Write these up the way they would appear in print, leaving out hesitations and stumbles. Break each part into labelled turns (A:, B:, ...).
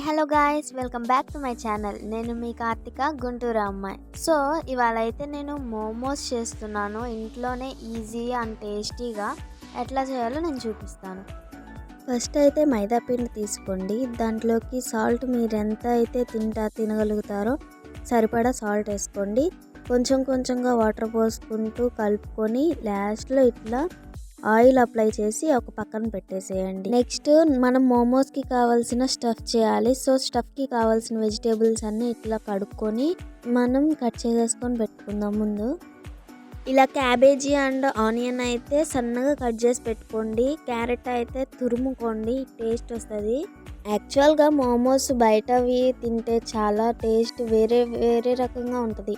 A: Hello guys, welcome back to my channel. నేను మీ కార్తిక, గుంటూరు అమ్మాయి. So ఇవాళ అయితే నేను మోమోస్ చేస్తున్నాను. ఇంట్లోనే ఈజీ అండ్ టేస్టీగా ఎట్లా చేయాలో నేను చూపిస్తాను. ఫస్ట్ అయితే మైదా పిండి తీసుకోండి. దాంట్లోకి సాల్ట్ మీరు ఎంత అయితే తినగలుగుతారో సరిపడా సాల్ట్ వేసుకోండి. కొంచెం కొంచెంగా వాటర్ పోసుకుంటూ కలుపుకొని లాస్ట్లో ఇట్లా ఆయిల్ అప్లై చేసి ఒక పక్కన పెట్టేసేయండి. నెక్స్ట్ మనం మోమోస్కి కావాల్సిన స్టఫ్ చేయాలి. సో స్టఫ్కి కావాల్సిన వెజిటేబుల్స్ అన్నీ ఇట్లా కడుక్కొని మనం కట్ చేసేసుకొని పెట్టుకుందాం. ముందు ఇలా క్యాబేజీ అండ్ ఆనియన్ అయితే సన్నగా కట్ చేసి పెట్టుకోండి. క్యారెట్ అయితే తురుముకోండి, టేస్ట్ వస్తుంది. యాక్చువల్గా మోమోస్ బయటవి తింటే చాలా టేస్ట్ వేరే వేరే రకంగా ఉంటుంది.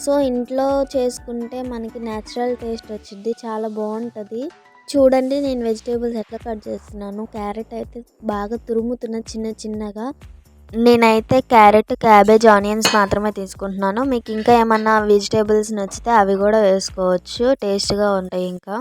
A: సో ఇంట్లో చేసుకుంటే మనకి న్యాచురల్ టేస్ట్ వచ్చింది, చాలా బాగుంటుంది. చూడండి నేను వెజిటేబుల్స్ ఎట్లా కట్ చేస్తున్నాను. క్యారెట్ అయితే బాగా తురుముతున్న చిన్నగా. నేనైతే క్యారెట్, క్యాబేజ్, ఆనియన్స్ మాత్రమే తీసుకుంటున్నాను. మీకు ఇంకా ఏమన్నా వెజిటేబుల్స్ నచ్చితే అవి కూడా వేసుకోవచ్చు, టేస్ట్గా ఉంటాయి. ఇంకా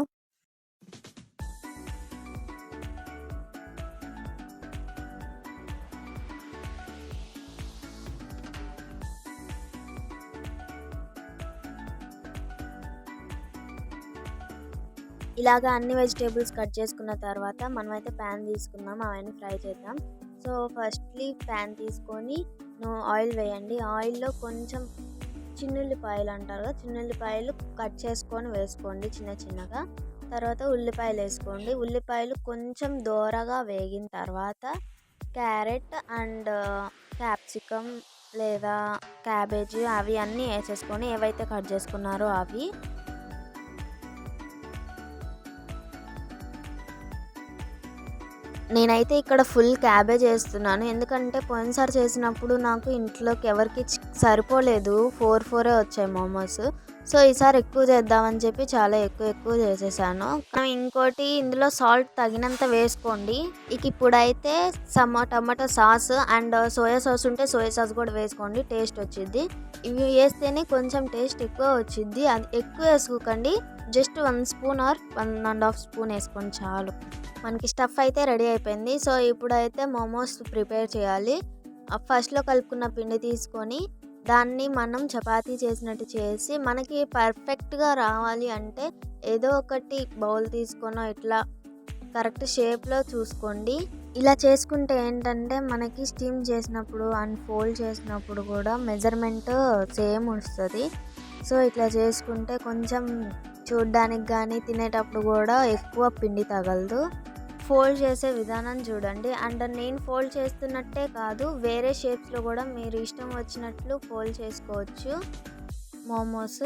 A: ఇలాగా అన్ని వెజిటేబుల్స్ కట్ చేసుకున్న తర్వాత మనమైతే ప్యాన్ తీసుకుందాం, అవన్నీ ఫ్రై చేద్దాం. సో ఫస్ట్లీ ప్యాన్ తీసుకొని ఆయిల్ వేయండి. ఆయిల్లో కొంచెం చిన్నుల్లిపాయలు అంటారు కదా, చిన్నుల్లిపాయలు కట్ చేసుకొని వేసుకోండి చిన్నగా. తర్వాత ఉల్లిపాయలు వేసుకోండి. ఉల్లిపాయలు కొంచెం దోరగా వేగిన తర్వాత క్యారెట్ అండ్ క్యాప్సికమ్ లేదా క్యాబేజీ అవి అన్నీ వేసేసుకొని ఏవైతే కట్ చేసుకున్నారో అవి నేనైతే ఇక్కడ ఫుల్ క్యాబేజ్ వేస్తున్నాను. ఎందుకంటే పోయినసారి చేసినప్పుడు నాకు ఇంట్లోకి ఎవరికి సరిపోలేదు, 4 వచ్చాయి మోమోస్. సో ఈసారి ఎక్కువ చేద్దామని చెప్పి చాలా ఎక్కువ చేసేసాను. ఇంకోటి ఇందులో సాల్ట్ తగినంత వేసుకోండి. ఇప్పుడైతే tomato sauce and soya sauce ఉంటే సోయా సాస్ కూడా వేసుకోండి, టేస్ట్ వచ్చింది. ఇవి వేస్తేనే కొంచెం టేస్ట్ ఎక్కువ వచ్చింది. అది ఎక్కువ వేసుకోకండి, జస్ట్ 1 స్పూన్ ఆర్ 1.5 స్పూన్ వేసుకోండి చాలు. మనకి స్టఫ్ అయితే రెడీ అయిపోయింది. సో ఇప్పుడైతే మోమోస్ ప్రిపేర్ చేయాలి. ఫస్ట్లో కలుపుకున్న పిండి తీసుకొని దాన్ని మనం చపాతీ చేసినట్టు చేసి మనకి పర్ఫెక్ట్గా రావాలి అంటే ఏదో ఒకటి బౌల్ తీసుకొని ఇట్లా కరెక్ట్ షేప్లో చూసుకోండి. ఇలా చేసుకుంటే ఏంటంటే మనకి స్టీమ్ చేసినప్పుడు అండ్ ఫోల్డ్ చేసినప్పుడు కూడా మెజర్మెంట్ సేమ్ వస్తుంది. సో ఇట్లా చేసుకుంటే కొంచెం చూడ్డానికి కానీ తినేటప్పుడు కూడా ఎక్కువ పిండి తగలదు. ఫోల్డ్ చేసే విధానం చూడండి. అండ్ నేను ఫోల్డ్ చేస్తున్నట్టే కాదు, వేరే షేప్స్లో కూడా మీరు ఇష్టం వచ్చినట్లు ఫోల్డ్ చేసుకోవచ్చు మోమోస్.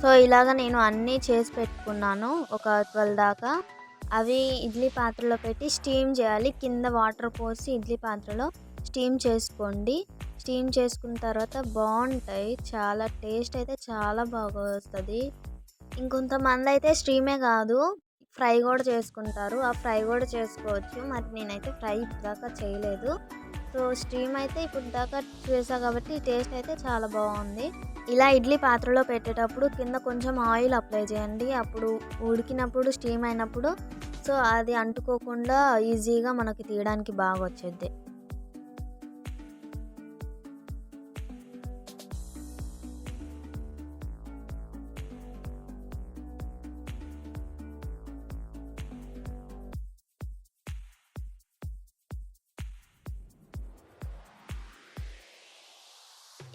A: సో ఇలాగ నేను అన్నీ చేసి పెట్టుకున్నాను, ఒక 12 దాకా. అవి ఇడ్లీ పాత్రలో పెట్టి స్టీమ్ చేయాలి. కింద వాటర్ పోసి ఇడ్లీ పాత్రలో స్టీమ్ చేసుకోండి. స్టీమ్ చేసుకున్న తర్వాత బాగుంటాయి, చాలా టేస్ట్ అయితే చాలా బాగా వస్తుంది. ఇంకొంతమంది అయితే స్టీమే కాదు ఫ్రై కూడా చేసుకుంటారు, ఆ ఫ్రై కూడా చేసుకోవచ్చు. మరి నేనైతే ఫ్రై ఇప్పటిదాకా చేయలేదు. సో స్టీమ్ అయితే ఇప్పుడు దాకా చేసా కాబట్టి టేస్ట్ అయితే చాలా బాగుంది. ఇలా ఇడ్లీ పాత్రలో పెట్టేటప్పుడు కింద కొంచెం ఆయిల్ అప్లై చేయండి. అప్పుడు ఉడికినప్పుడు స్టీమ్ అయినప్పుడు సో అది అంటుకోకుండా ఈజీగా మనకి తీయడానికి బాగా వచ్చేది.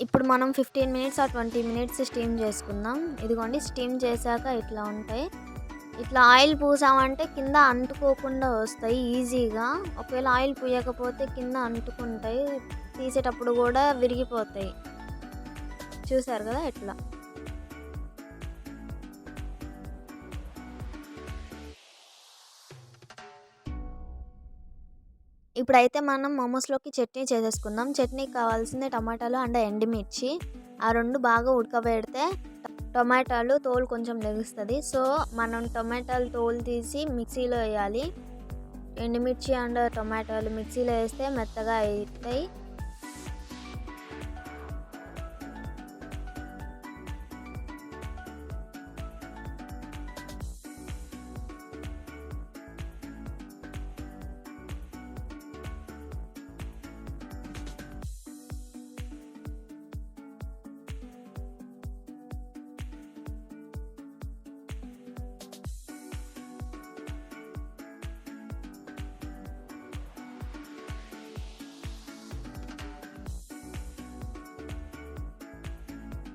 A: ఇప్పుడు మనం 15 మినిట్స్ ఆర్ 20 మినిట్స్ స్టీమ్ చేసుకుందాం. ఇదిగోండి స్టీమ్ చేశాక ఇట్లా ఉంటాయి. ఇట్లా ఆయిల్ పూసామంటే కింద అంటుకోకుండా వస్తాయి ఈజీగా. ఒకవేళ ఆయిల్ పూయకపోతే కింద అంటుకుంటాయి, తీసేటప్పుడు కూడా విరిగిపోతాయి. చూసారు కదా ఎట్లా. ఇప్పుడైతే మనం మోమోస్లోకి చట్నీ చేసేసుకుందాం. చట్నీకి కావాల్సింది టమాటాలు అండ్ ఎండుమిర్చి. ఆ రెండు బాగా ఉడకబెడితే టొమాటోలు తోలు కొంచెం లెగుస్తుంది. సో మనం టొమాటోలు తోలు తీసి మిక్సీలో వేయాలి. ఎండుమిర్చి అండ్ టొమాటోలు మిక్సీలో వేస్తే మెత్తగా అవుతాయి.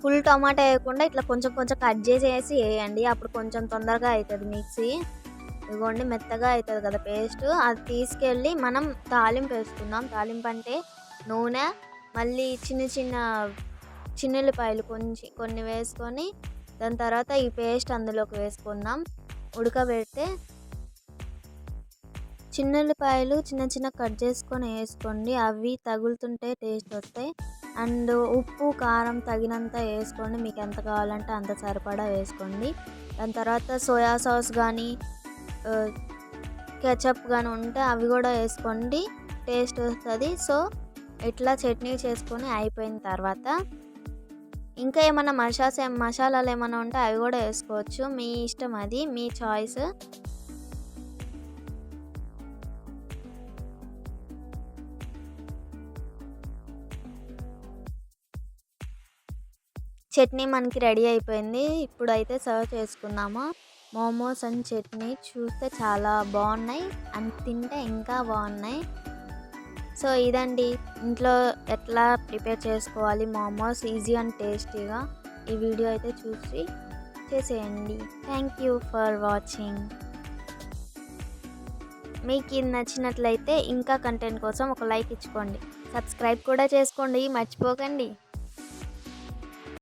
A: ఫుల్ టమాటా వేయకుండా ఇట్లా కొంచెం కొంచెం కట్ చేసేసి వేయండి. అప్పుడు కొంచెం తొందరగా అవుతుంది మిక్సీ. ఇదిగోండి మెత్తగా అవుతుంది కదా పేస్ట్. అది తీసుకెళ్ళి మనం తాలింపు వేసుకుందాం. తాలింపు అంటే నూనె, మళ్ళీ చిన్నుల్లిపాయలు కొన్ని వేసుకొని దాని తర్వాత ఈ పేస్ట్ అందులోకి వేసుకుందాం. ఉడకబెడితే చిన్నుల్లిపాయలు చిన్న కట్ చేసుకొని వేసుకోండి. అవి తగులుతుంటే టేస్ట్ వస్తాయి. అండ్ ఉప్పు కారం తగినంత వేసుకోండి. మీకు ఎంత కావాలంటే అంత సరిపడా వేసుకోండి. దాని తర్వాత సోయా సాస్ కానీ కెచప్ కానీ ఉంటే అవి కూడా వేసుకోండి, టేస్ట్ వస్తుంది. సో ఇట్లా చట్నీ చేసుకొని అయిపోయిన తర్వాత ఇంకా ఏమైనా మసాలాలు ఏమైనా ఉంటే అవి కూడా వేసుకోవచ్చు. మీ ఇష్టం, అది మీ చాయిస్. చట్నీ మనకి రెడీ అయిపోయింది. ఇప్పుడైతే సర్వ్ చేసుకుందాము. మోమోస్ అండ్ చట్నీ చూస్తే చాలా బాగున్నాయి అండ్ తింటే ఇంకా బాగున్నాయి. సో ఇదండి ఇంట్లో ఎట్లా ప్రిపేర్ చేసుకోవాలి మోమోస్ ఈజీ అండ్ టేస్టీగా. ఈ వీడియో అయితే చూసి చేసేయండి. Thank you for watching. మీకు ఇది నచ్చినట్లయితే ఇంకా కంటెంట్ కోసం ఒక లైక్ ఇచ్చుకోండి. సబ్స్క్రైబ్ కూడా చేసుకోండి, మర్చిపోకండి.